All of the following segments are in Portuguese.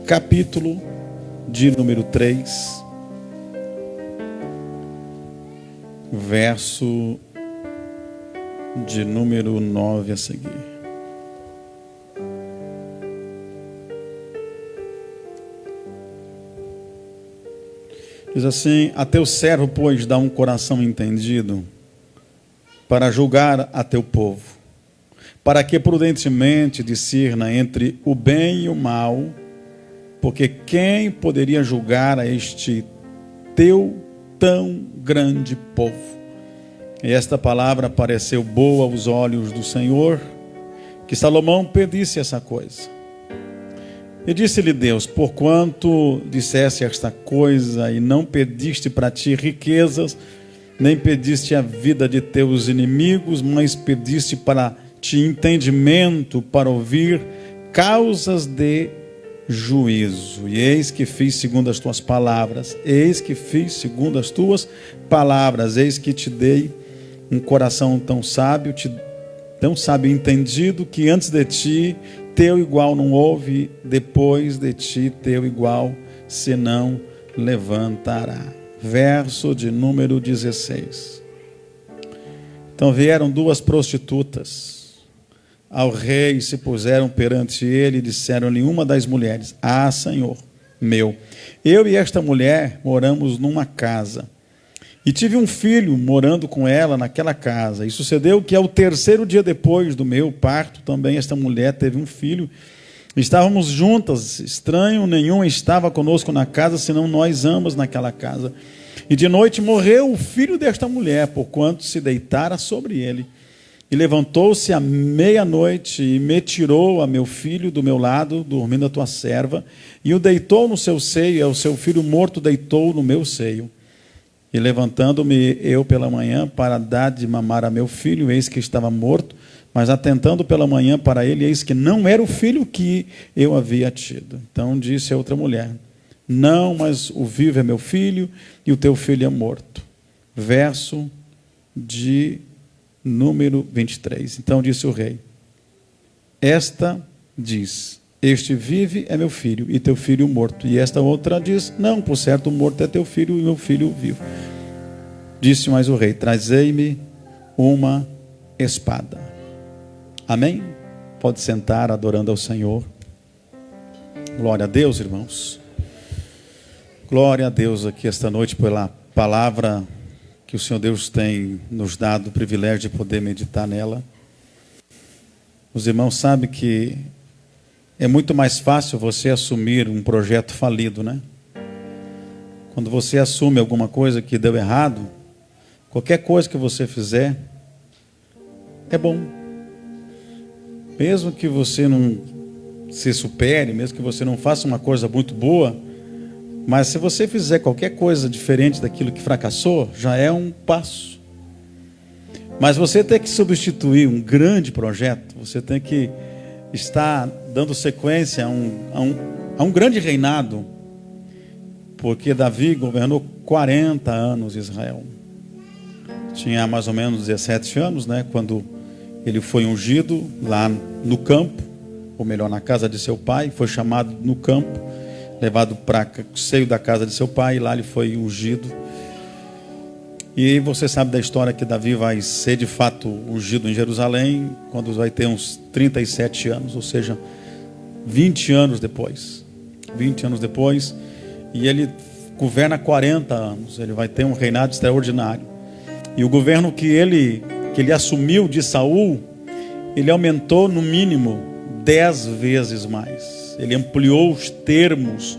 capítulo de número 3, verso de número 9 a seguir. Diz assim: a teu servo, pois, dá um coração entendido para julgar a teu povo, para que prudentemente discirna entre o bem e o mal, porque quem poderia julgar a este teu tão grande povo? E esta palavra pareceu boa aos olhos do Senhor, que Salomão pedisse essa coisa. E disse-lhe Deus: porquanto disseste esta coisa e não pediste para ti riquezas, nem pediste a vida de teus inimigos, mas pediste para ti entendimento, para ouvir causas de juízo. E eis que fiz segundo as tuas palavras, eis que fiz segundo as tuas palavras, eis que te dei um coração tão sábio e entendido, que antes de ti teu igual não houve, depois de ti teu igual se não levantará. Verso de número 16. Então vieram duas prostitutas ao rei e se puseram perante ele e disseram-lhe uma das mulheres: ah, Senhor meu, eu e esta mulher moramos numa casa, e tive um filho morando com ela naquela casa. E sucedeu que ao terceiro dia depois do meu parto, também esta mulher teve um filho. Estávamos juntas, estranho nenhum estava conosco na casa, senão nós ambas naquela casa. E de noite morreu o filho desta mulher, porquanto se deitara sobre ele. E levantou-se à meia-noite e me tirou a meu filho do meu lado, dormindo a tua serva, e o deitou no seu seio, e o seu filho morto deitou no meu seio. E levantando-me eu pela manhã para dar de mamar a meu filho, eis que estava morto, mas atentando pela manhã para ele, eis que não era o filho que eu havia tido. Então disse a outra mulher: não, mas o vivo é meu filho, e o teu filho é morto. Verso de número 23. Então disse o rei: esta diz: este vive é meu filho, e teu filho morto. E esta outra diz: não, por certo o morto é teu filho, e meu filho vivo. Disse mais o rei: trazei-me uma espada. Amém? Pode sentar, adorando ao Senhor. Glória a Deus, irmãos. Glória a Deus aqui esta noite pela palavra que o Senhor Deus tem nos dado o privilégio de poder meditar nela. Os irmãos sabem que é muito mais fácil você assumir um projeto falido, né? Quando você assume alguma coisa que deu errado, qualquer coisa que você fizer é bom. Mesmo que você não se supere, mesmo que você não faça uma coisa muito boa, mas se você fizer qualquer coisa diferente daquilo que fracassou, já é um passo. Mas você tem que substituir um grande projeto, você tem que está dando sequência a um grande reinado, porque Davi governou 40 anos Israel. Tinha mais ou menos 17 anos, né, quando ele foi ungido lá no campo, ou melhor, na casa de seu pai. Foi chamado no campo, levado para o seio da casa de seu pai, e lá ele foi ungido. E você sabe da história que Davi vai ser de fato ungido em Jerusalém quando vai ter uns 37 anos, ou seja, 20 anos depois. 20 anos depois, e ele governa 40 anos, ele vai ter um reinado extraordinário. E o governo que ele assumiu de Saul, ele aumentou no mínimo 10 vezes mais. Ele ampliou os termos,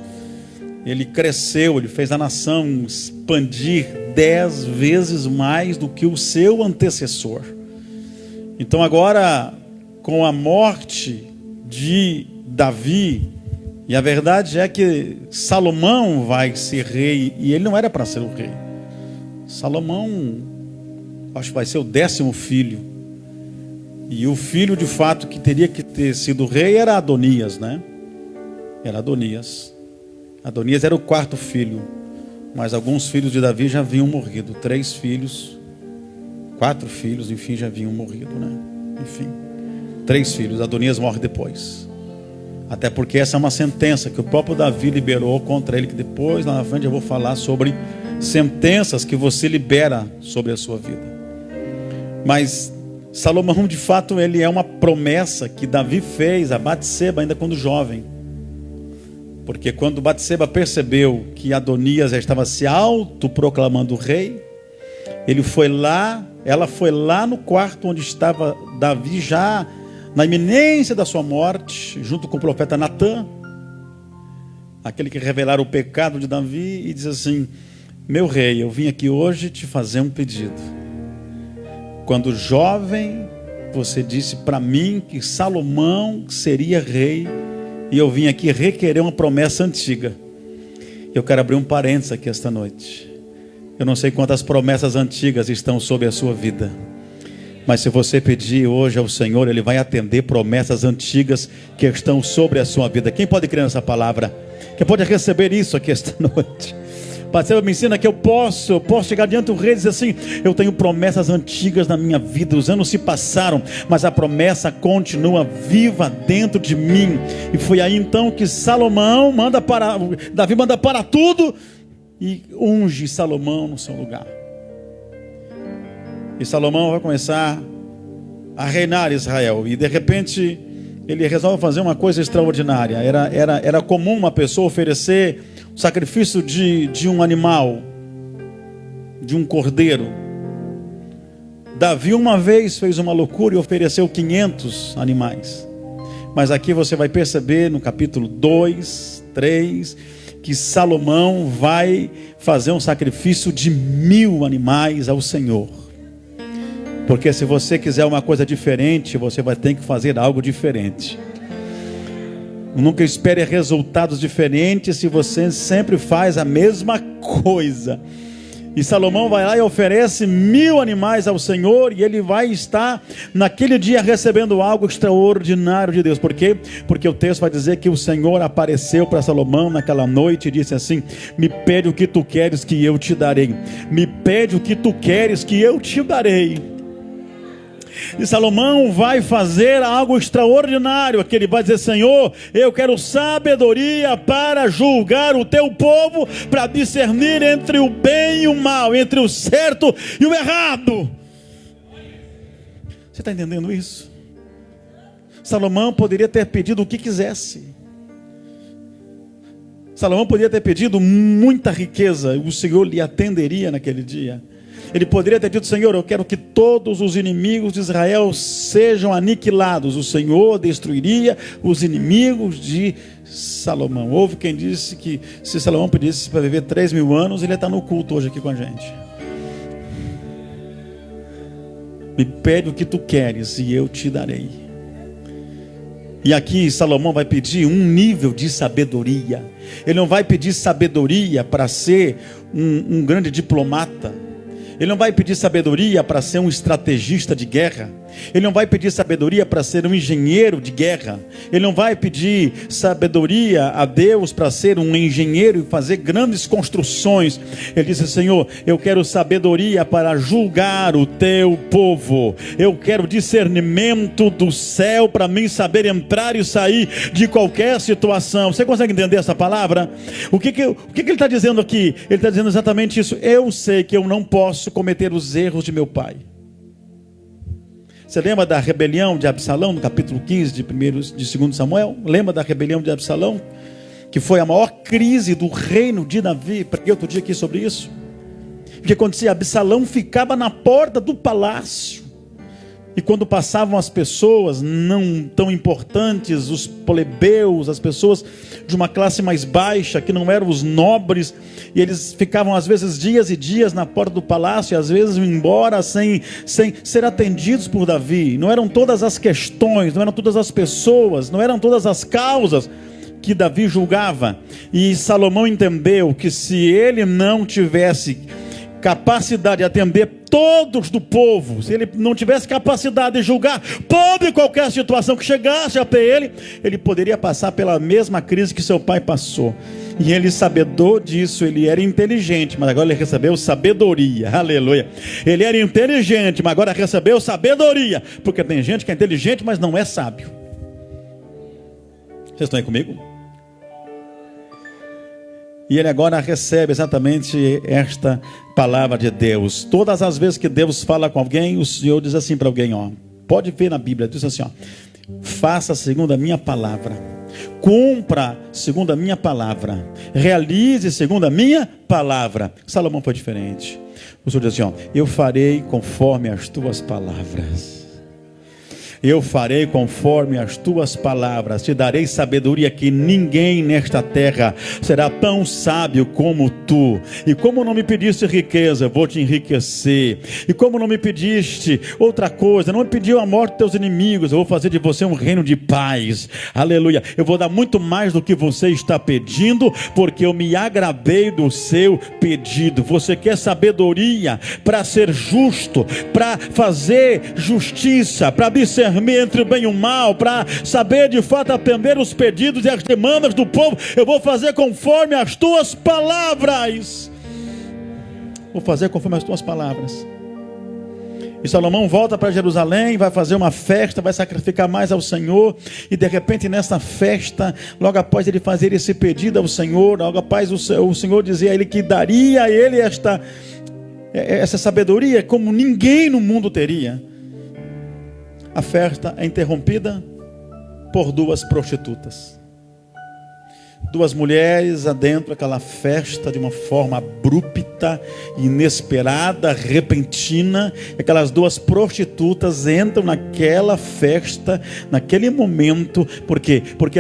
ele cresceu, ele fez a nação expandir 10 vezes mais do que o seu antecessor. Então agora, com a morte de Davi, e a verdade é que Salomão vai ser rei, e ele não era para ser o rei. Salomão, acho que vai ser o 10º filho. E o filho de fato que teria que ter sido rei era Adonias, né? Era Adonias. Adonias era o 4º filho, mas alguns filhos de Davi já haviam morrido. 3 filhos, 4 filhos, enfim, já haviam morrido, né? Enfim, 3 filhos. Adonias morre depois. Até porque essa é uma sentença que o próprio Davi liberou contra ele, que depois, lá na frente, eu vou falar sobre sentenças que você libera sobre a sua vida. Mas Salomão, de fato, ele é uma promessa que Davi fez a Batseba ainda quando jovem. Porque quando Batseba percebeu que Adonias já estava se autoproclamando rei, ela foi lá no quarto onde estava Davi, já na iminência da sua morte, junto com o profeta Natã, aquele que revelara o pecado de Davi, e diz assim: meu rei, eu vim aqui hoje te fazer um pedido. Quando jovem, você disse para mim que Salomão seria rei, e eu vim aqui requerer uma promessa antiga. Eu quero abrir um parênteses aqui esta noite. Eu não sei quantas promessas antigas estão sobre a sua vida, mas se você pedir hoje ao Senhor, Ele vai atender promessas antigas que estão sobre a sua vida. Quem pode crer nessa palavra? Quem pode receber isso aqui esta noite? Batseba me ensina que eu posso chegar diante do rei e dizer assim: eu tenho promessas antigas na minha vida, os anos se passaram, mas a promessa continua viva dentro de mim. E foi aí então que Davi manda para tudo e unge Salomão no seu lugar. E Salomão vai começar a reinar Israel, e de repente ele resolve fazer uma coisa extraordinária. Era comum uma pessoa oferecer sacrifício de um animal, de um cordeiro. Davi uma vez fez uma loucura e ofereceu 500 animais. Mas aqui você vai perceber no capítulo 2, 3, que Salomão vai fazer um sacrifício de 1000 animais ao Senhor. Porque se você quiser uma coisa diferente, você vai ter que fazer algo diferente. Nunca espere resultados diferentes se você sempre faz a mesma coisa. E Salomão vai lá e oferece 1000 animais ao Senhor, e ele vai estar naquele dia recebendo algo extraordinário de Deus. Por quê? Porque o texto vai dizer que o Senhor apareceu para Salomão naquela noite e disse assim: me pede o que tu queres que eu te darei. Me pede o que tu queres que eu te darei. E Salomão vai fazer algo extraordinário, que ele vai dizer: Senhor, eu quero sabedoria para julgar o teu povo, para discernir entre o bem e o mal, entre o certo e o errado. Você está entendendo isso? Salomão poderia ter pedido o que quisesse. Salomão poderia ter pedido muita riqueza, o Senhor lhe atenderia naquele dia. Ele poderia ter dito: Senhor, eu quero que todos os inimigos de Israel sejam aniquilados. O Senhor destruiria os inimigos de Salomão. Houve quem disse que se Salomão pedisse para viver 3.000 anos, ele ia estar no culto hoje aqui com a gente. Me pede o que tu queres e eu te darei. E aqui Salomão vai pedir um nível de sabedoria. Ele não vai pedir sabedoria para ser um grande diplomata. Ele não vai pedir sabedoria para ser um estrategista de guerra. Ele não vai pedir sabedoria para ser um engenheiro de guerra. Ele não vai pedir sabedoria a Deus para ser um engenheiro e fazer grandes construções. Ele disse: Senhor, eu quero sabedoria para julgar o teu povo. Eu quero discernimento do céu para mim saber entrar e sair de qualquer situação. Você consegue entender essa palavra? O que ele está dizendo aqui? Ele está dizendo exatamente isso. Eu sei que eu não posso cometer os erros de meu pai. Você lembra da rebelião de Absalão, no capítulo 15 de 2 Samuel? Lembra da rebelião de Absalão? Que foi a maior crise do reino de Davi. Preguei outro dia aqui sobre isso. O que acontecia? Absalão ficava na porta do palácio. E quando passavam as pessoas não tão importantes, os plebeus, as pessoas de uma classe mais baixa, que não eram os nobres, e eles ficavam às vezes dias e dias na porta do palácio, e às vezes iam embora sem ser atendidos por Davi. Não eram todas as questões, não eram todas as pessoas, não eram todas as causas que Davi julgava. E Salomão entendeu que se ele não tivesse capacidade de atender todos do povo, se ele não tivesse capacidade de julgar toda e qualquer situação que chegasse até ele, ele poderia passar pela mesma crise que seu pai passou. E ele sabedor disso, ele era inteligente, mas agora ele recebeu sabedoria. Aleluia. Ele era inteligente, mas agora recebeu sabedoria. Porque tem gente que é inteligente, mas não é sábio. Vocês estão aí comigo? E ele agora recebe exatamente esta palavra de Deus. Todas as vezes que Deus fala com alguém, o Senhor diz assim para alguém, ó, pode ver na Bíblia, diz assim, ó, faça segundo a minha palavra, cumpra segundo a minha palavra, realize segundo a minha palavra. Salomão foi diferente. O Senhor diz assim, ó, eu farei conforme as tuas palavras. Eu farei conforme as tuas palavras, te darei sabedoria que ninguém nesta terra será tão sábio como tu. E como não me pediste riqueza, eu vou te enriquecer. E como não me pediste outra coisa, não me pediu a morte dos teus inimigos, eu vou fazer de você um reino de paz. Aleluia. Eu vou dar muito mais do que você está pedindo, porque eu me agradei do seu pedido. Você quer sabedoria para ser justo, para fazer justiça, para discernir entre o bem e o mal, para saber de fato atender os pedidos e as demandas do povo. Eu vou fazer conforme as tuas palavras. Vou fazer conforme as tuas palavras. E Salomão volta para Jerusalém, vai fazer uma festa, vai sacrificar mais ao Senhor. E de repente nessa festa, logo após ele fazer esse pedido ao Senhor, logo após o Senhor dizia a ele que daria a ele essa sabedoria como ninguém no mundo teria. A festa é interrompida por duas prostitutas. Duas mulheres adentram aquela festa de uma forma abrupta, inesperada, repentina. Aquelas duas prostitutas entram naquela festa, naquele momento. Por quê? Porque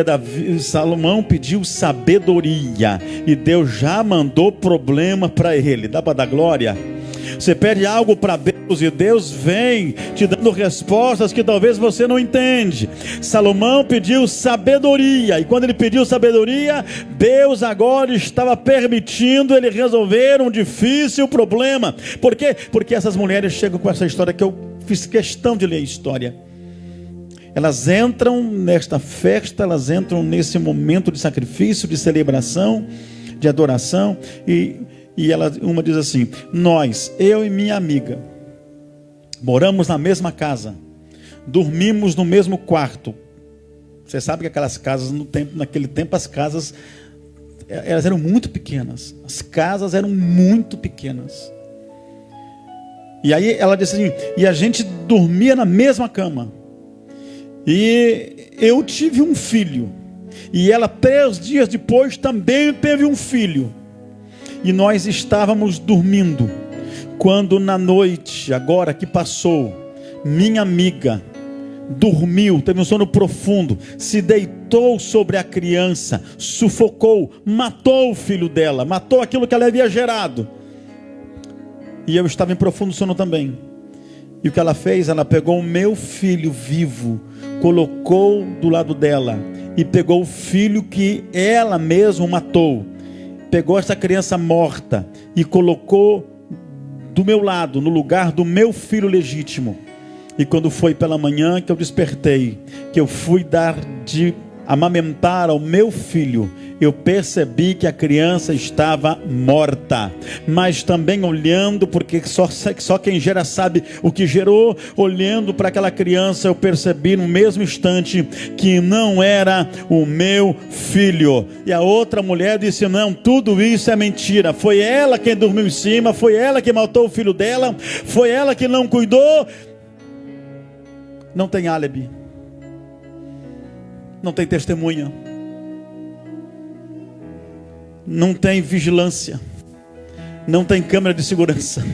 Salomão pediu sabedoria e Deus já mandou problema para ele. Dá para dar glória? Você pede algo para Deus e Deus vem te dando respostas que talvez você não entende. Salomão pediu sabedoria, e quando ele pediu sabedoria, Deus agora estava permitindo ele resolver um difícil problema. Por quê? Porque essas mulheres chegam com essa história que eu fiz questão de ler a história. Elas entram nesta festa, elas entram nesse momento de sacrifício, de celebração, de adoração, e uma diz assim, nós, eu e minha amiga, moramos na mesma casa, dormimos no mesmo quarto. Você sabe que aquelas casas, naquele tempo as casas, elas eram muito pequenas. As casas eram muito pequenas. E aí ela disse assim, e a gente dormia na mesma cama. E eu tive um filho. E ela 3 dias depois também teve um filho. E nós estávamos dormindo, quando na noite, agora que passou, minha amiga dormiu, teve um sono profundo, se deitou sobre a criança, sufocou, matou o filho dela, matou aquilo que ela havia gerado. E eu estava em profundo sono também. E o que ela fez? Ela pegou o meu filho vivo, colocou do lado dela, e pegou o filho que ela mesma matou. Pegou essa criança morta e colocou do meu lado, no lugar do meu filho legítimo. E quando foi pela manhã que eu despertei, que eu fui dar de amamentar ao meu filho, eu percebi que a criança estava morta. Mas também olhando, porque só quem gera sabe o que gerou, olhando para aquela criança, eu percebi no mesmo instante que não era o meu filho. E a outra mulher disse, não, tudo isso é mentira. Foi ela quem dormiu em cima, foi ela que matou o filho dela, foi ela que não cuidou. Não tem álibi, não tem testemunha, não tem vigilância, não tem câmera de segurança,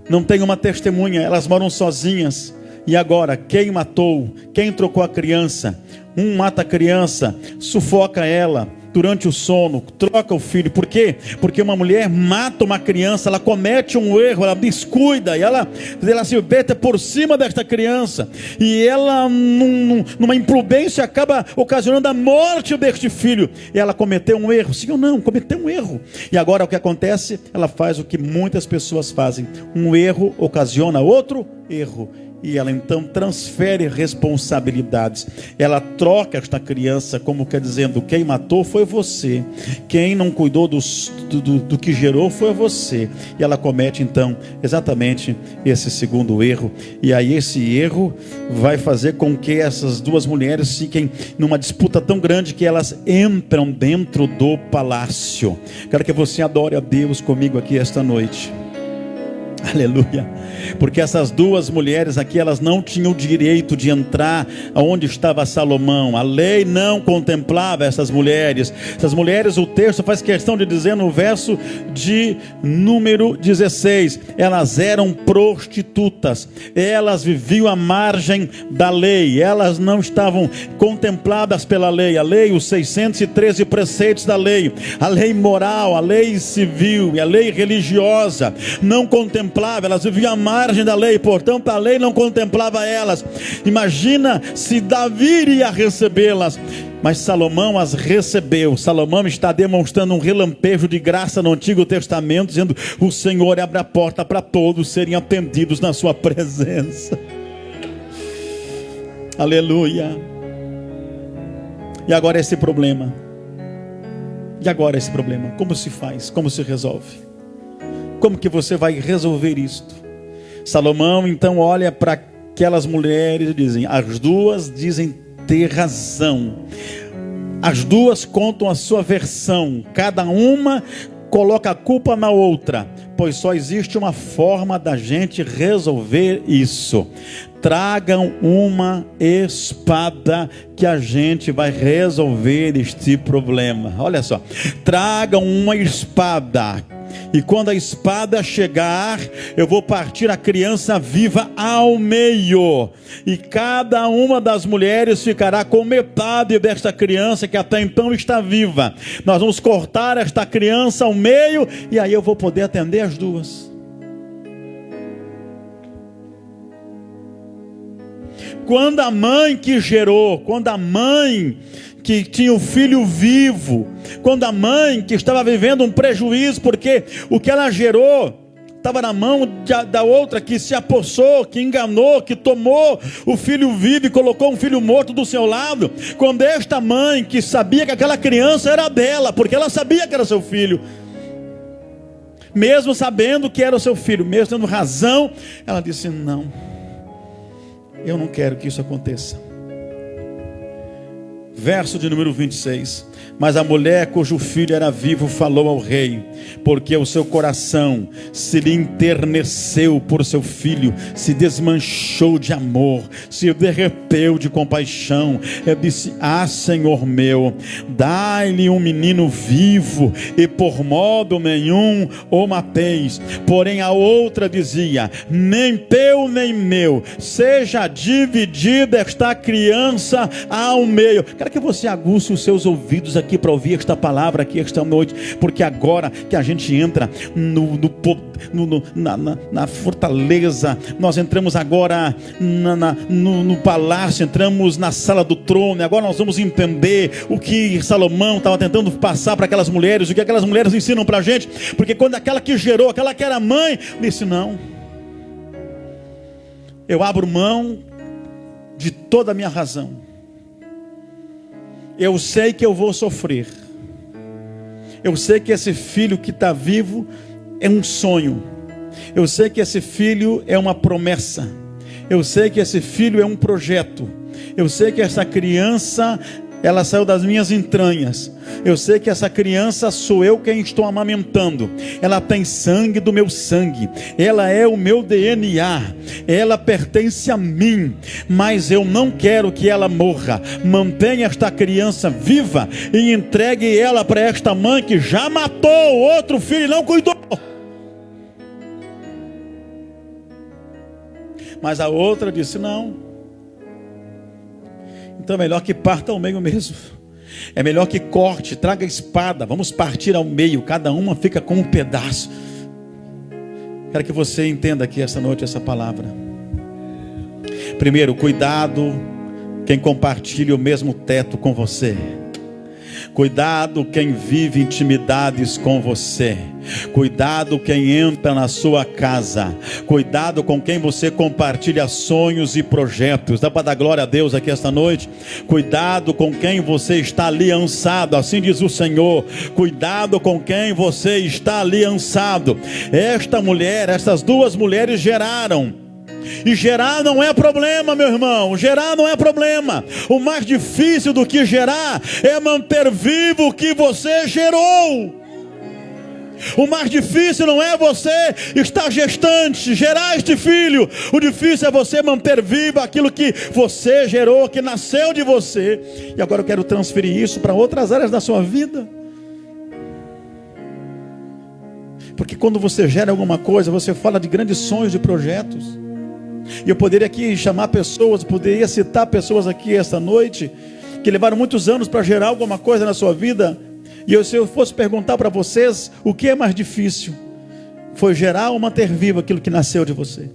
não tem uma testemunha. Elas moram sozinhas. E agora, quem matou? Quem trocou a criança? Um mata a criança, sufoca ela durante o sono, troca o filho. Por quê? Porque uma mulher mata uma criança, ela comete um erro, ela descuida, e ela se mete por cima desta criança, e ela numa imprudência acaba ocasionando a morte deste filho. E ela cometeu um erro, sim ou não? Cometeu um erro. E agora o que acontece? Ela faz o que muitas pessoas fazem: um erro ocasiona outro erro. E ela então transfere responsabilidades. Ela troca esta criança, como quer dizendo, quem matou foi você, quem não cuidou do que gerou foi você. E ela comete então exatamente esse segundo erro. E aí esse erro vai fazer com que essas duas mulheres fiquem numa disputa tão grande que elas entram dentro do palácio. Quero que você adore a Deus comigo aqui esta noite. Aleluia. Porque essas duas mulheres aqui, elas não tinham o direito de entrar onde estava Salomão. A lei não contemplava essas mulheres. Essas mulheres, o texto faz questão de dizer no verso de número 16, elas eram prostitutas. Elas viviam à margem da lei. Elas não estavam contempladas pela lei. A lei, os 613 preceitos da lei, a lei moral, a lei civil e a lei religiosa não contemplava. Elas viviam à margem da lei, portanto a lei não contemplava elas. Imagina se Davi iria recebê-las, mas Salomão as recebeu. Salomão está demonstrando um relampejo de graça no Antigo Testamento, dizendo: o Senhor abre a porta para todos serem atendidos na sua presença. Aleluia. E agora esse problema, como se faz? Como se resolve? Como que você vai resolver isto? Salomão então olha para aquelas mulheres e dizem: as duas dizem ter razão. As duas contam a sua versão. Cada uma coloca a culpa na outra. Pois só existe uma forma da gente resolver isso. Tragam uma espada que a gente vai resolver este problema. Olha só. Tragam uma espada. E quando a espada chegar, eu vou partir a criança viva ao meio. E cada uma das mulheres ficará com metade desta criança que até então está viva. Nós vamos cortar esta criança ao meio e aí eu vou poder atender as duas. Quando a mãe que gerou, quando a mãe que tinha o filho vivo, quando a mãe que estava vivendo um prejuízo, porque o que ela gerou estava na mão da outra que se apossou, que enganou, que tomou o filho vivo e colocou um filho morto do seu lado. Quando esta mãe que sabia que aquela criança era dela, porque ela sabia que era seu filho, mesmo sabendo que era o seu filho, mesmo tendo razão, ela disse: não, eu não quero que isso aconteça. Verso de número 26. Mas a mulher cujo filho era vivo falou ao rei, porque o seu coração se lhe enterneceu por seu filho, se desmanchou de amor, se derreteu de compaixão. Eu disse: ah, Senhor meu, dai-lhe um menino vivo, e por modo nenhum o mateis. Porém a outra dizia: nem teu nem meu, seja dividida esta criança ao meio. Quero que você aguce os seus ouvidos aqui para ouvir esta palavra aqui esta noite, porque agora que a gente entra na fortaleza, nós entramos agora no palácio, entramos na sala do trono, e agora nós vamos entender o que Salomão estava tentando passar para aquelas mulheres, o que aquelas mulheres ensinam para a gente, porque quando aquela que gerou, aquela que era mãe, disse: não, eu abro mão de toda a minha razão. Eu sei que eu vou sofrer. Eu sei que esse filho que está vivo é um sonho. Eu sei que esse filho é uma promessa. Eu sei que esse filho é um projeto. Eu sei que essa criança, ela saiu das minhas entranhas. Eu sei que essa criança sou eu quem estou amamentando. Ela tem sangue do meu sangue. Ela é o meu DNA. Ela pertence a mim. Mas eu não quero que ela morra. Mantenha esta criança viva e entregue ela para esta mãe que já matou o outro filho e não cuidou. Mas a outra disse: não. Então é melhor que parta ao meio mesmo. É melhor que corte, traga a espada, vamos partir ao meio, cada uma fica com um pedaço. Quero que você entenda aqui esta noite essa palavra. Primeiro, cuidado quem compartilha o mesmo teto com você. Cuidado quem vive intimidades com você. Cuidado quem entra na sua casa. Cuidado com quem você compartilha sonhos e projetos. Dá para dar glória a Deus aqui esta noite? Cuidado com quem você está aliançado. Assim diz o Senhor. Cuidado com quem você está aliançado. Esta mulher, estas duas mulheres geraram. E gerar não é problema, meu irmão. Gerar não é problema. O mais difícil do que gerar é manter vivo o que você gerou. O mais difícil não é você estar gestante, gerar este filho. O difícil é você manter vivo aquilo que você gerou, que nasceu de você. E agora eu quero transferir isso para outras áreas da sua vida. Porque quando você gera alguma coisa, você fala de grandes sonhos e projetos. E eu poderia aqui chamar pessoas, poderia citar pessoas aqui esta noite, que levaram muitos anos para gerar alguma coisa na sua vida. E se eu fosse perguntar para vocês, o que é mais difícil? Foi gerar ou manter vivo aquilo que nasceu de você?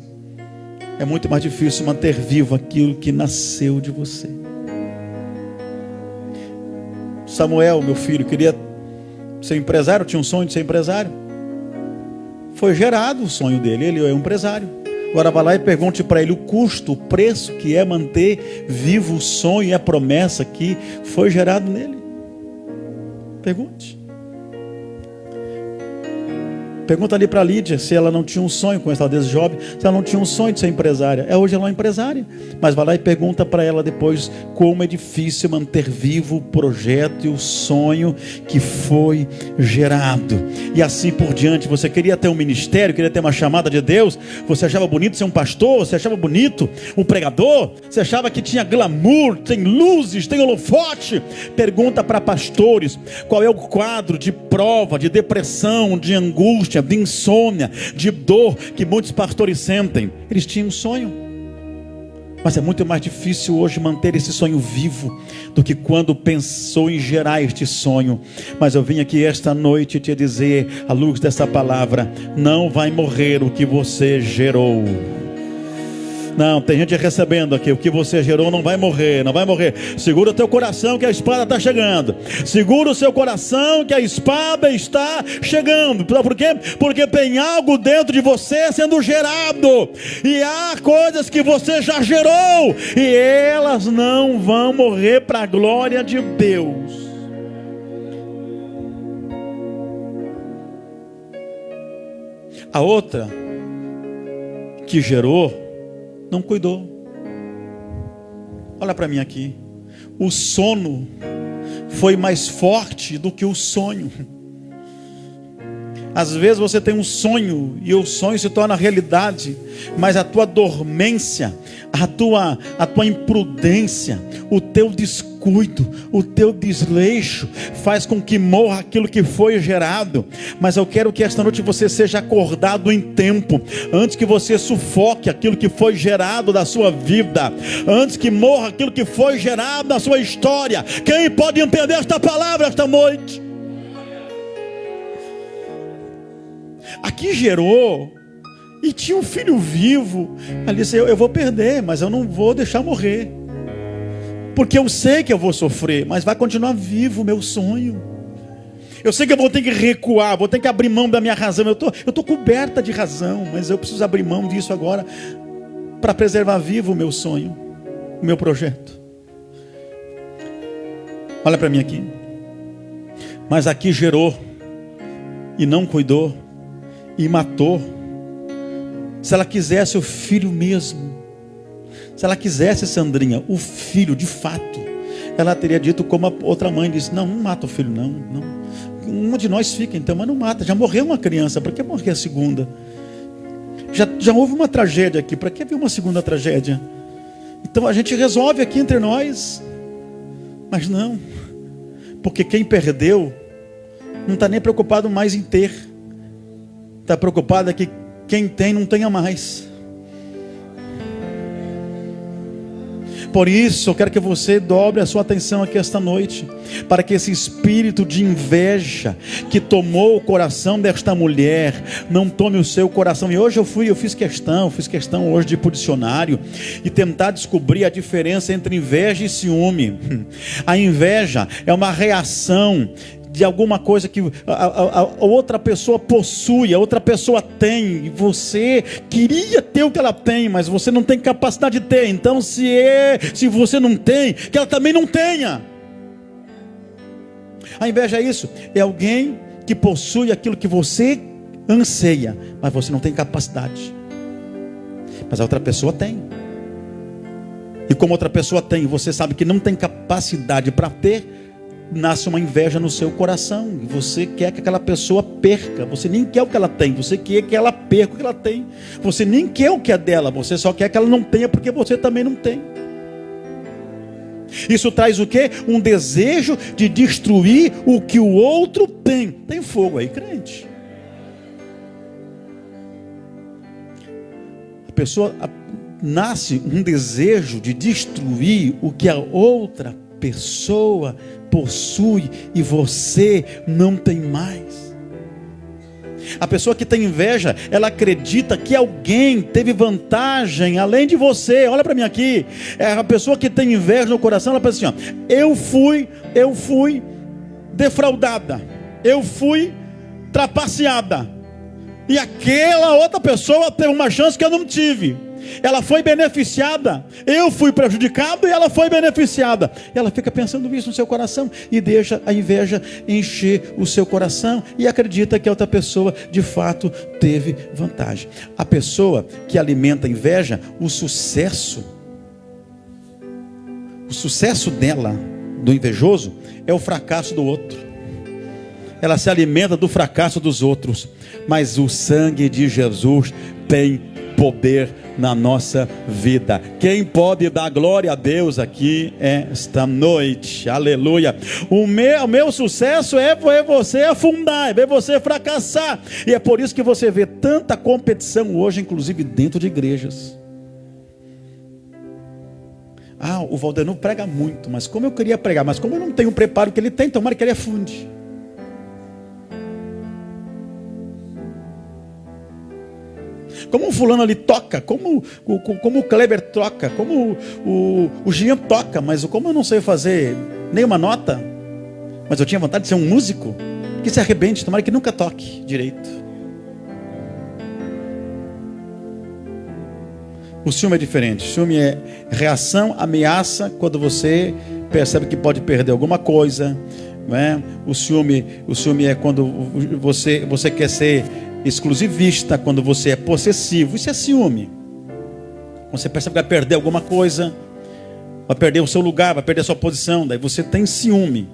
É muito mais difícil manter vivo aquilo que nasceu de você. Samuel, meu filho, queria ser empresário, tinha um sonho de ser empresário. Foi gerado o sonho dele, ele é um empresário. Agora vá lá e pergunte para ele o custo, o preço que é manter vivo o sonho e a promessa que foi gerado nele. Pergunte. Pergunta ali para a Lídia se ela não tinha um sonho com essa desse Job, se ela não tinha um sonho de ser empresária. Hoje ela é uma empresária, mas vai lá e pergunta para ela depois como é difícil manter vivo o projeto e o sonho que foi gerado. E assim por diante. Você queria ter um ministério, queria ter uma chamada de Deus, você achava bonito ser um pastor, você achava bonito um pregador, você achava que tinha glamour, tem luzes, tem holofote. Pergunta para pastores qual é o quadro de prova, de depressão, de angústia, de insônia, de dor que muitos pastores sentem. Eles tinham um sonho, mas é muito mais difícil hoje manter esse sonho vivo do que quando pensou em gerar este sonho. Mas eu vim aqui esta noite te dizer, à luz dessa palavra, não vai morrer o que você gerou. Não, tem gente recebendo aqui, o que você gerou não vai morrer, não vai morrer. Segura o teu coração que a espada está chegando. Segura o seu coração que a espada está chegando. Por quê? Porque tem algo dentro de você sendo gerado. E há coisas que você já gerou. E elas não vão morrer para a glória de Deus. A outra que gerou não cuidou. Olha para mim aqui. O sono foi mais forte do que o sonho. Às vezes você tem um sonho e o sonho se torna realidade, mas a tua dormência, a tua imprudência, o teu descuido, o teu desleixo faz com que morra aquilo que foi gerado. Mas eu quero que esta noite você seja acordado em tempo, antes que você sufoque aquilo que foi gerado da sua vida, antes que morra aquilo que foi gerado na sua história. Quem pode entender esta palavra esta noite? Aqui gerou e tinha um filho vivo. Ali disse, eu vou perder, mas eu não vou deixar morrer, porque eu sei que eu vou sofrer, mas vai continuar vivo o meu sonho. Eu sei que eu vou ter que recuar, vou ter que abrir mão da minha razão. Eu tô coberta de razão, mas eu preciso abrir mão disso agora para preservar vivo o meu sonho, o meu projeto. Olha para mim aqui. Mas aqui gerou e não cuidou e matou. Se ela quisesse o filho mesmo, se ela quisesse, Sandrinha, o filho de fato, ela teria dito como a outra mãe disse, não mata o filho não. Uma de nós fica então, mas não mata, já morreu uma criança, para que morrer a segunda? Já houve uma tragédia aqui, para que haver uma segunda tragédia? Então a gente resolve aqui entre nós. Mas não, porque quem perdeu não está nem preocupado mais em ter, está preocupado é que quem tem não tenha mais. Por isso eu quero que você dobre a sua atenção aqui esta noite, para que esse espírito de inveja que tomou o coração desta mulher não tome o seu coração. E hoje eu fiz questão hoje de ir para o dicionário e tentar descobrir a diferença entre inveja e ciúme. A inveja é uma reação de alguma coisa que a outra pessoa possui, a outra pessoa tem, e você queria ter o que ela tem, mas você não tem capacidade de ter. Então se você não tem, que ela também não tenha. A inveja é isso, é alguém que possui aquilo que você anseia, mas você não tem capacidade, mas a outra pessoa tem. E como outra pessoa tem, você sabe que não tem capacidade para ter, nasce uma inveja no seu coração, e você quer que aquela pessoa perca. Você nem quer o que ela tem, você quer que ela perca o que ela tem. Você nem quer o que é dela, você só quer que ela não tenha, porque você também não tem. Isso traz o quê? Um desejo de destruir o que o outro tem. Tem fogo aí, crente. A pessoa nasce um desejo de destruir o que a outra pessoa possui e você não tem mais. A pessoa que tem inveja, ela acredita que alguém teve vantagem além de você. Olha para mim aqui. É a pessoa que tem inveja no coração, ela pensa assim, ó, eu fui defraudada, eu fui trapaceada, e aquela outra pessoa teve uma chance que eu não tive. Ela foi beneficiada, eu fui prejudicado e ela foi beneficiada. Ela fica pensando isso no seu coração e deixa a inveja encher o seu coração e acredita que a outra pessoa de fato teve vantagem. A pessoa que alimenta a inveja, o sucesso dela, do invejoso, é o fracasso do outro. Ela se alimenta do fracasso dos outros, mas o sangue de Jesus tem poder na nossa vida. Quem pode dar glória a Deus aqui esta noite? Aleluia. O meu sucesso é ver você afundar, é ver você fracassar. E é por isso que você vê tanta competição hoje, inclusive dentro de igrejas. O Valdenor prega muito, mas como eu queria pregar, mas como eu não tenho o preparo que ele tem, tomara que ele afunde. Como o fulano ali toca, como o Kleber toca, como o Jean toca, mas como eu não sei fazer nenhuma nota, mas eu tinha vontade de ser um músico, que se arrebente, tomara que nunca toque direito. O ciúme é diferente. O ciúme é reação, ameaça, quando você percebe que pode perder alguma coisa, não é? O ciúme é quando você quer ser exclusivista, quando você é possessivo. Isso é ciúme. Você percebe que vai perder alguma coisa, vai perder o seu lugar, vai perder a sua posição, daí você tem ciúme.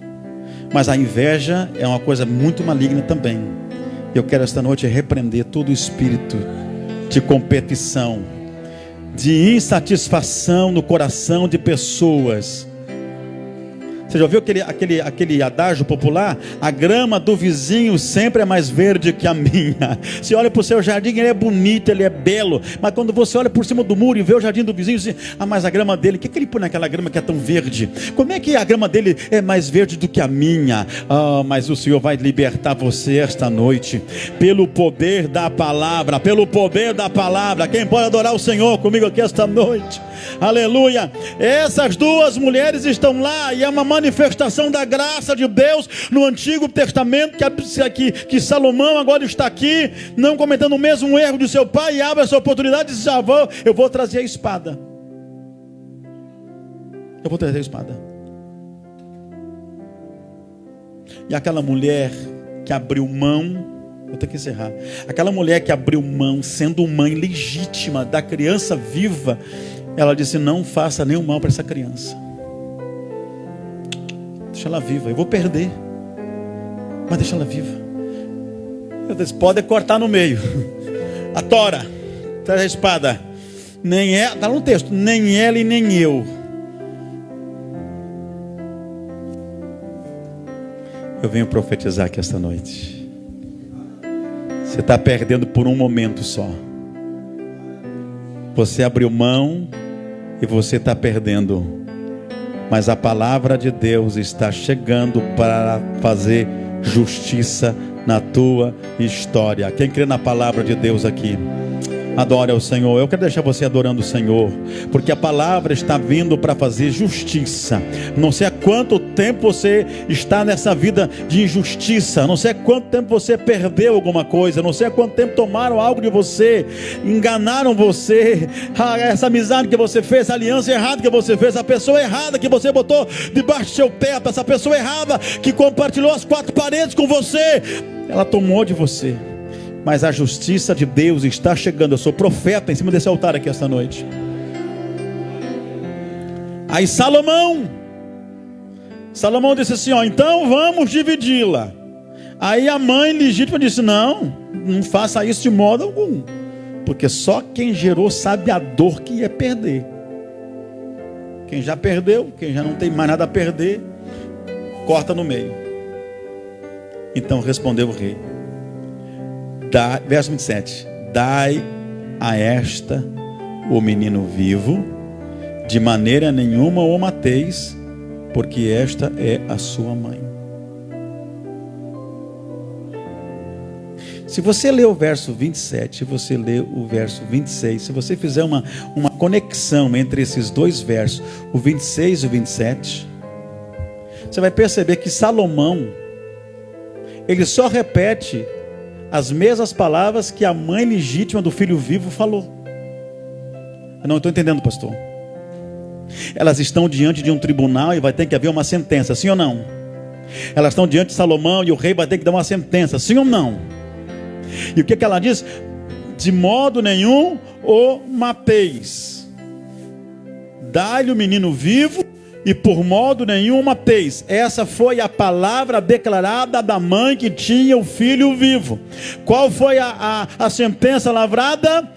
Mas a inveja é uma coisa muito maligna também. Eu quero esta noite repreender todo o espírito de competição, de insatisfação no coração de pessoas. Você já ouviu aquele adágio popular? A grama do vizinho sempre é mais verde que a minha. Você olha para o seu jardim, ele é bonito, ele é belo, mas quando você olha por cima do muro e vê o jardim do vizinho, você diz, mas a grama dele, o que ele põe naquela grama que é tão verde? Como é que a grama dele é mais verde do que a minha? Mas o Senhor vai libertar você esta noite, pelo poder da palavra, pelo poder da palavra. Quem pode adorar o Senhor comigo aqui esta noite? Aleluia. Essas duas mulheres estão lá, e é uma manifestação da graça de Deus no Antigo Testamento, que Salomão agora está aqui, não cometendo o mesmo erro de seu pai, e abre essa oportunidade e diz, eu vou trazer a espada. Eu vou trazer a espada. E aquela mulher que abriu mão, eu tenho que encerrar, aquela mulher que abriu mão, sendo mãe legítima da criança viva, ela disse, não faça nenhum mal para essa criança. Deixa ela viva, eu vou perder, mas deixa ela viva. Eu disse, pode cortar no meio. A tora, traz a espada. Nem ela, está no texto, nem ela e nem eu. Eu venho profetizar aqui esta noite. Você está perdendo por um momento só. Você abriu mão e você está perdendo. Mas a palavra de Deus está chegando para fazer justiça na tua história. Quem crê na palavra de Deus aqui? Adore ao Senhor. Eu quero deixar você adorando o Senhor, porque a palavra está vindo para fazer justiça. Não sei há quanto tempo você está nessa vida de injustiça, não sei há quanto tempo você perdeu alguma coisa, não sei há quanto tempo tomaram algo de você, enganaram você, essa amizade que você fez, a aliança errada que você fez, a pessoa errada que você botou debaixo do seu teto, essa pessoa errada que compartilhou as quatro paredes com você, ela tomou de você. Mas a justiça de Deus está chegando. Eu sou profeta em cima desse altar aqui esta noite. Aí Salomão disse assim, ó, então vamos dividi-la. Aí a mãe legítima disse, não faça isso de modo algum, porque só quem gerou sabe a dor que é perder. Quem já perdeu, quem já não tem mais nada a perder, corta no meio. Então respondeu o rei, verso 27, dai a esta o menino vivo, de maneira nenhuma o mateis, porque esta é a sua mãe. Se você ler o verso 27, se você ler o verso 26, se você fizer uma conexão entre esses dois versos, o 26 e o 27, você vai perceber que Salomão, ele só repete as mesmas palavras que a mãe legítima do filho vivo falou. Eu não estou entendendo, pastor. Elas estão diante de um tribunal e vai ter que haver uma sentença, sim ou não? Elas estão diante de Salomão e o rei vai ter que dar uma sentença, sim ou não? E o que ela diz? De modo nenhum o mateis. Dai-lhe o menino vivo e por modo nenhum o mateis. Essa foi a palavra declarada da mãe que tinha o filho vivo. Qual foi a sentença lavrada?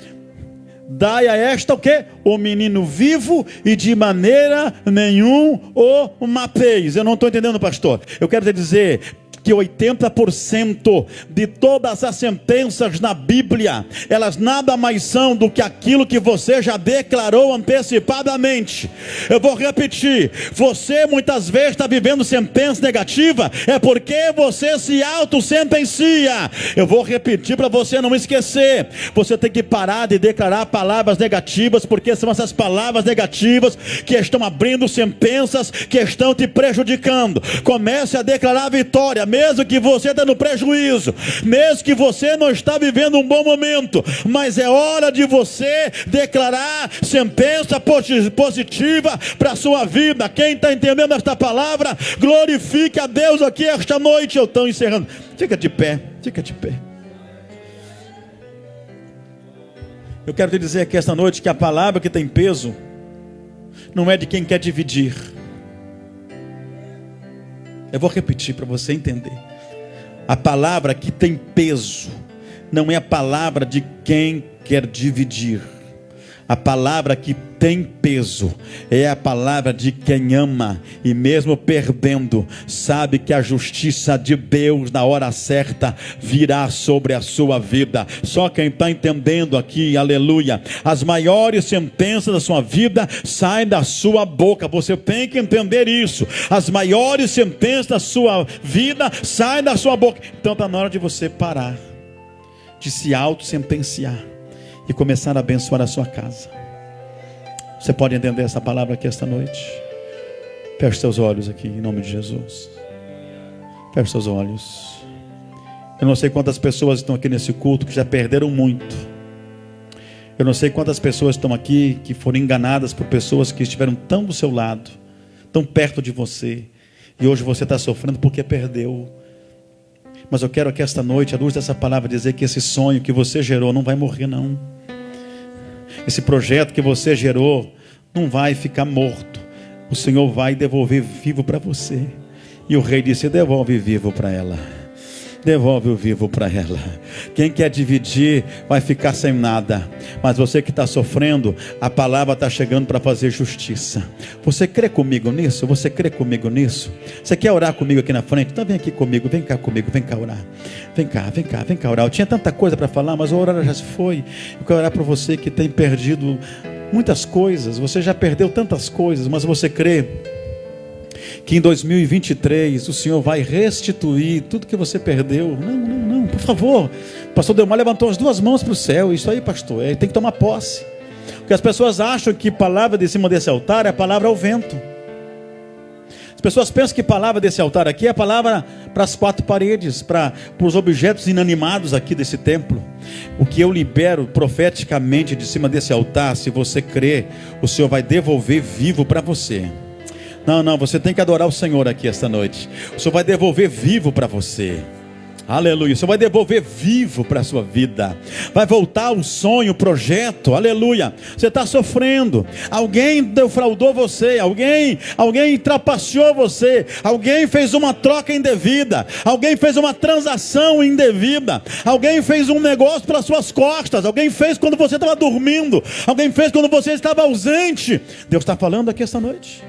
Dai a esta o quê? O menino vivo e de maneira nenhum o mateis. Eu não estou entendendo, pastor. Eu quero te dizer que 80% de todas as sentenças na Bíblia, elas nada mais são do que aquilo que você já declarou antecipadamente. Eu vou repetir, você muitas vezes está vivendo sentença negativa, é porque você se auto-sentencia. Eu vou repetir para você não esquecer, você tem que parar de declarar palavras negativas, porque são essas palavras negativas que estão abrindo sentenças, que estão te prejudicando. Comece a declarar vitória, mesmo que você está no prejuízo, mesmo que você não está vivendo um bom momento, mas é hora de você declarar sentença positiva para a sua vida. Quem está entendendo esta palavra, glorifique a Deus aqui esta noite. Eu estou encerrando. Fica de pé, fica de pé. Eu quero te dizer aqui esta noite que a palavra que tem peso não é de quem quer dividir. Eu vou repetir para você entender. A palavra que tem peso não é a palavra de quem quer dividir. A palavra que tem peso é a palavra de quem ama e mesmo perdendo, sabe que a justiça de Deus na hora certa virá sobre a sua vida. Só quem está entendendo aqui, aleluia, as maiores sentenças da sua vida saem da sua boca. Você tem que entender isso. As maiores sentenças da sua vida saem da sua boca. Então está na hora de você parar de se auto-sentenciar e começar a abençoar a sua casa. Você pode entender essa palavra aqui esta noite? Feche seus olhos aqui, em nome de Jesus. Feche seus olhos. Eu não sei quantas pessoas estão aqui nesse culto que já perderam muito. Eu não sei quantas pessoas estão aqui que foram enganadas por pessoas que estiveram tão do seu lado, tão perto de você, e hoje você está sofrendo porque perdeu. Mas eu quero aqui esta noite, à luz dessa palavra, dizer que esse sonho que você gerou não vai morrer não. Esse projeto que você gerou não vai ficar morto. O Senhor vai devolver vivo para você. E o rei disse, devolve vivo para ela. Devolve o vivo para ela. Quem quer dividir vai ficar sem nada. Mas você que está sofrendo, a palavra está chegando para fazer justiça. Você crê comigo nisso? Você crê comigo nisso? Você quer orar comigo aqui na frente? Então vem aqui comigo, vem cá comigo, vem cá orar. Vem cá orar. Eu tinha tanta coisa para falar, mas a hora já se foi. Eu quero orar para você que tem perdido muitas coisas, você já perdeu tantas coisas, mas você crê que em 2023 o Senhor vai restituir tudo que você perdeu? Não, por favor. O pastor Delmar levantou as duas mãos para o céu. Isso aí, pastor, tem que tomar posse. Porque as pessoas acham que palavra de cima desse altar é a palavra ao vento. As pessoas pensam que palavra desse altar aqui é a palavra para as quatro paredes, para os objetos inanimados aqui desse templo. O que eu libero profeticamente de cima desse altar, se você crer, o Senhor vai devolver vivo para você. Não, você tem que adorar o Senhor aqui esta noite. O Senhor vai devolver vivo para você. Aleluia. O Senhor vai devolver vivo para a sua vida. Vai voltar o sonho, o projeto. Aleluia. Você está sofrendo. Alguém defraudou você. Alguém trapaceou você. Alguém fez uma troca indevida. Alguém fez uma transação indevida. Alguém fez um negócio pelas suas costas. Alguém fez quando você estava dormindo. Alguém fez quando você estava ausente. Deus está falando aqui esta noite.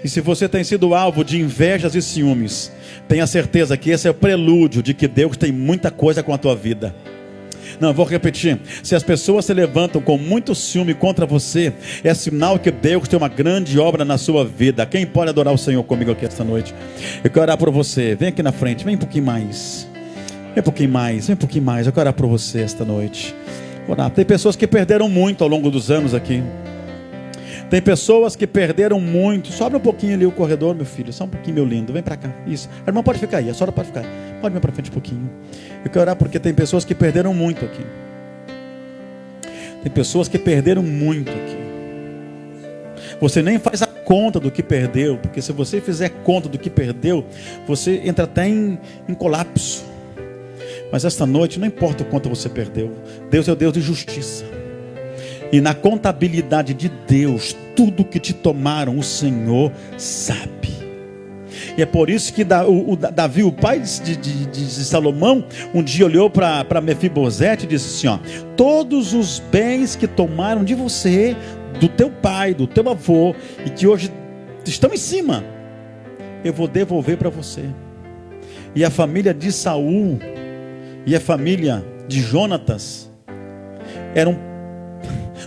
E se você tem sido alvo de invejas e ciúmes, tenha certeza que esse é o prelúdio de que Deus tem muita coisa com a tua vida. Não, vou repetir. Se as pessoas se levantam com muito ciúme contra você, é sinal que Deus tem uma grande obra na sua vida. Quem pode adorar o Senhor comigo aqui esta noite? Eu quero orar por você. Vem aqui na frente, vem um pouquinho mais. Vem um pouquinho mais. Eu quero orar por você esta noite. Orar. Tem pessoas que perderam muito ao longo dos anos aqui. Tem pessoas que perderam muito. Sobe um pouquinho ali o corredor, meu filho. Só um pouquinho, meu lindo. Vem para cá. Isso. A irmã pode ficar aí. A senhora pode ficar. Pode vir para frente um pouquinho. Eu quero orar porque tem pessoas que perderam muito aqui. Tem pessoas que perderam muito aqui. Você nem faz a conta do que perdeu. Porque se você fizer conta do que perdeu, você entra até em colapso. Mas esta noite, não importa o quanto você perdeu. Deus é o Deus de justiça. E na contabilidade de Deus, tudo que te tomaram, o Senhor sabe. E é por isso que Davi, o pai de Salomão, um dia olhou para Mefibosete e disse assim: todos os bens que tomaram de você, do teu pai, do teu avô, e que hoje estão em cima, eu vou devolver para você. E a família de Saul e a família de Jonatas eram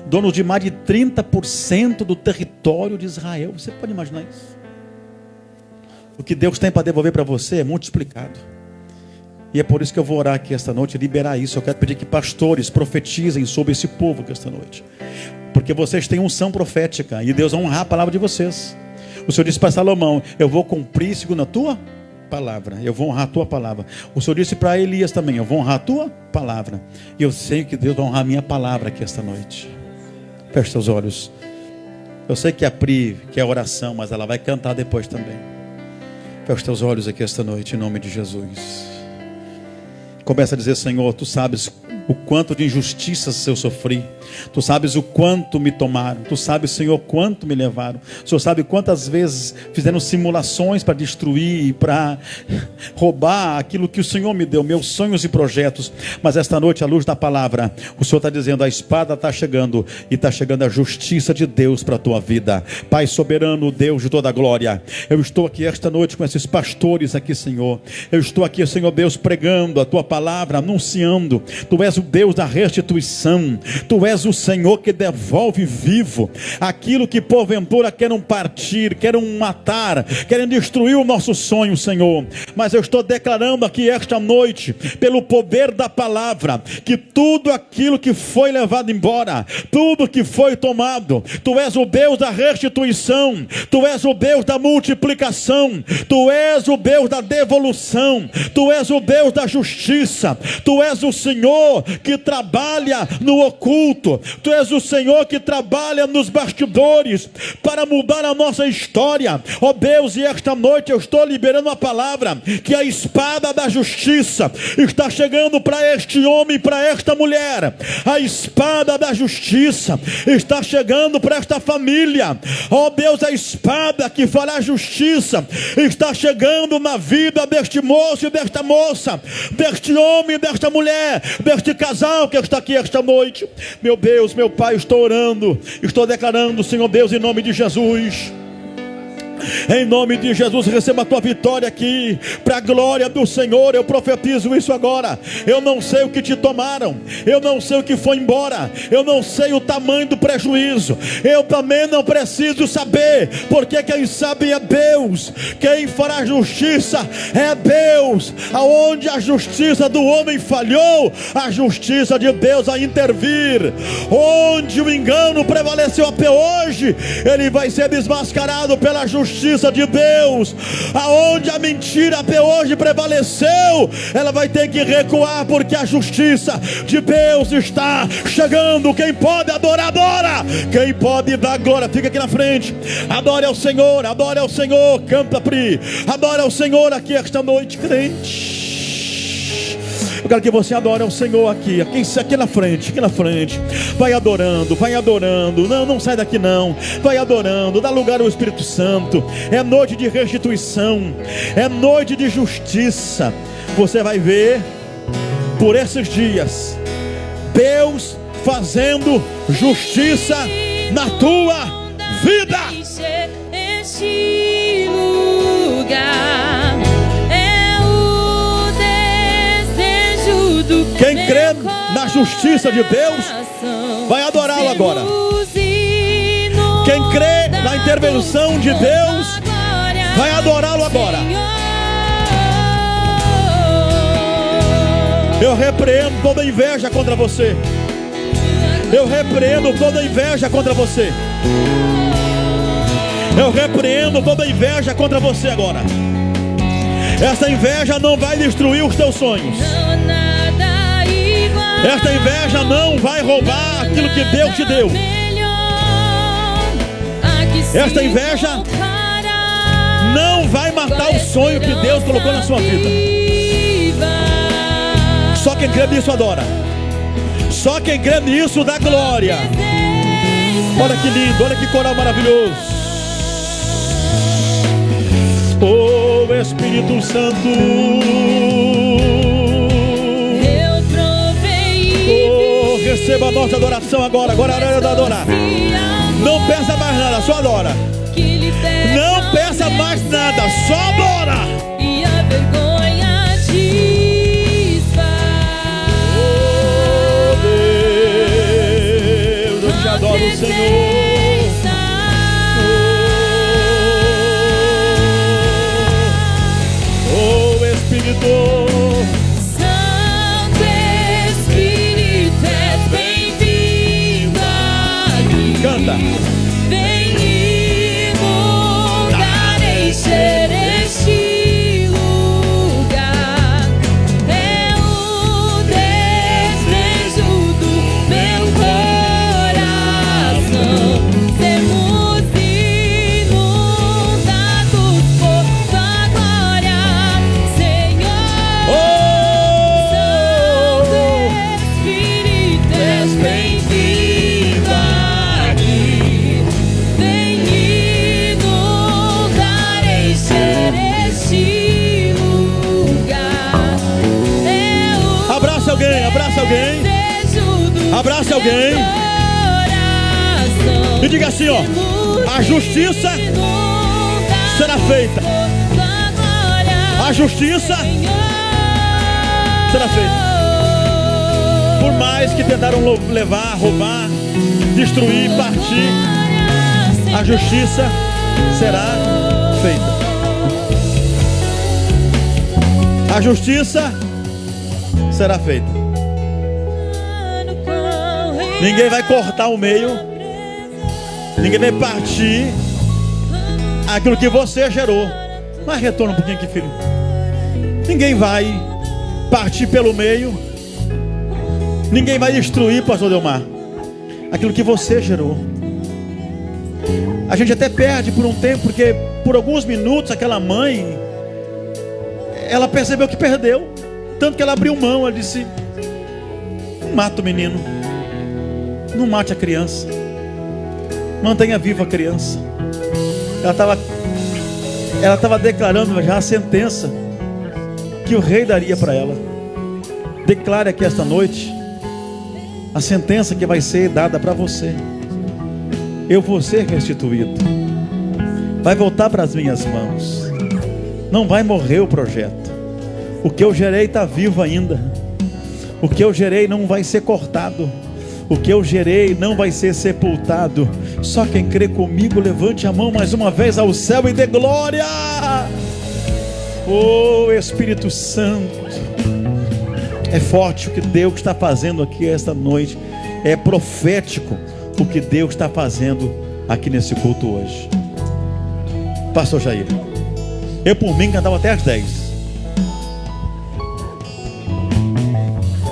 donos de mais de 30% do território de Israel. Você pode imaginar isso? O que Deus tem para devolver para você é multiplicado. E é por isso que eu vou orar aqui esta noite, liberar isso. Eu quero pedir que pastores profetizem sobre esse povo aqui esta noite. Porque vocês têm unção profética e Deus vai honrar a palavra de vocês. O Senhor disse para Salomão: eu vou cumprir segundo a tua palavra, eu vou honrar a tua palavra. O Senhor disse para Elias também: eu vou honrar a tua palavra. E eu sei que Deus vai honrar a minha palavra aqui esta noite. Feche seus olhos. Eu sei que a Pri quer oração, mas ela vai cantar depois também. Feche teus olhos aqui esta noite, em nome de Jesus. Começa a dizer: Senhor, Tu sabes o quanto de injustiças eu sofri. Tu sabes o quanto me tomaram. Tu sabes, Senhor, quanto me levaram. O Senhor sabe quantas vezes fizeram simulações para destruir, para roubar aquilo que o Senhor me deu, meus sonhos e projetos. Mas esta noite, à luz da palavra, o Senhor está dizendo: a espada está chegando, e está chegando a justiça de Deus para a tua vida. Pai soberano, Deus de toda a glória, eu estou aqui esta noite com esses pastores aqui, Senhor. Eu estou aqui, Senhor Deus, pregando a tua palavra, anunciando. Tu és o Deus da restituição. Tu és o Senhor que devolve vivo aquilo que porventura querem partir, querem matar, querem destruir o nosso sonho, Senhor. Mas eu estou declarando aqui esta noite, pelo poder da palavra, que tudo aquilo que foi levado embora, tudo que foi tomado, Tu és o Deus da restituição, Tu és o Deus da multiplicação, Tu és o Deus da devolução, Tu és o Deus da justiça, Tu és o Senhor que trabalha no oculto, Tu és o Senhor que trabalha nos bastidores para mudar a nossa história. Ó Deus, e esta noite eu estou liberando a palavra que a espada da justiça está chegando para este homem e para esta mulher. A espada da justiça está chegando para esta família. Ó Deus, a espada que fará justiça está chegando na vida deste moço e desta moça, deste homem e desta mulher, deste casal que está aqui esta noite. Meu Deus, meu Pai, estou orando, estou declarando, Senhor Deus, em nome de Jesus, Em nome de Jesus, receba a tua vitória aqui, para a glória do Senhor. Eu profetizo isso agora. Eu não sei o que te tomaram, eu não sei o que foi embora, eu não sei o tamanho do prejuízo, eu também não preciso saber, porque quem sabe é Deus. Quem fará justiça é Deus. Aonde a justiça do homem falhou, a justiça de Deus vai intervir. Onde o engano prevaleceu até hoje, ele vai ser desmascarado pela justiça de Deus. Aonde a mentira até hoje prevaleceu, ela vai ter que recuar, porque a justiça de Deus está chegando. Quem pode adorar, adora. Quem pode dar glória, fica aqui na frente. Adore ao Senhor, adore ao Senhor. Canta, Pri, adore ao Senhor aqui esta noite, crente. Eu quero que você adore ao Senhor aqui na frente, aqui na frente. Vai adorando, vai adorando. Não sai daqui não. Vai adorando, dá lugar ao Espírito Santo. É noite de restituição, é noite de justiça. Você vai ver por esses dias Deus fazendo justiça na tua vida. Este lugar é o desejo do Quem crê na justiça de Deus vai adorá-lo agora. Quem crê na intervenção de Deus vai adorá-lo agora. Eu repreendo toda inveja contra você. Eu repreendo toda inveja contra você. Eu repreendo toda inveja contra você agora. Essa inveja não vai destruir os teus sonhos. Esta inveja não vai roubar aquilo que Deus te deu. Esta inveja não vai matar o sonho que Deus colocou na sua vida. Só quem crê nisso adora. Só quem crê nisso dá glória. Olha que lindo, olha que coral maravilhoso. Oh Espírito Santo, eu provei. oh, receba a nossa adoração agora. Agora é a hora de adorar. Não peça mais nada, só adora. Não peça mais nada, só adora. E a vergonha desfaz. Oh Deus, eu te adoro, Senhor. Santo Espírito, és bem-vindo aqui. Canta. Vem inundar, encher este lugar. É o desejo do meu coração. Sermos inundados por tua glória, Senhor. Santo Espírito, és bem-vindo aqui. Vem inundar, encher este lugar. É o Abraça alguém, abraça alguém. desejo do Abraça alguém. meu coração. E diga assim, ó: a justiça será feita. A justiça será feita. Por mais que tentaram levar, roubar, destruir, partir, a justiça será feita. A justiça será feita. Ninguém vai cortar o meio, ninguém vai partir aquilo que você gerou. Mas retorna um pouquinho aqui, filho. Ninguém vai partir pelo meio, ninguém vai destruir, pastor Delmar, aquilo que você gerou. A gente até perde por um tempo, porque por alguns minutos aquela mãe, ela percebeu que perdeu, tanto que ela abriu mão. Ela disse: não mata o menino, não mate a criança, mantenha viva a criança. Ela estava declarando já a sentença que o rei daria para ela. Declare aqui esta noite a sentença que vai ser dada para você. Eu vou ser restituído. vai voltar para as minhas mãos. Não vai morrer o projeto. O que eu gerei está vivo ainda. O que eu gerei não vai ser cortado. O que eu gerei não vai ser sepultado. Só quem crê comigo, levante a mão mais uma vez ao céu e dê glória. Oh, Espírito Santo, é forte o que Deus está fazendo aqui esta noite. É profético o que Deus está fazendo aqui nesse culto hoje. Pastor Jair, eu por mim cantava até às 10.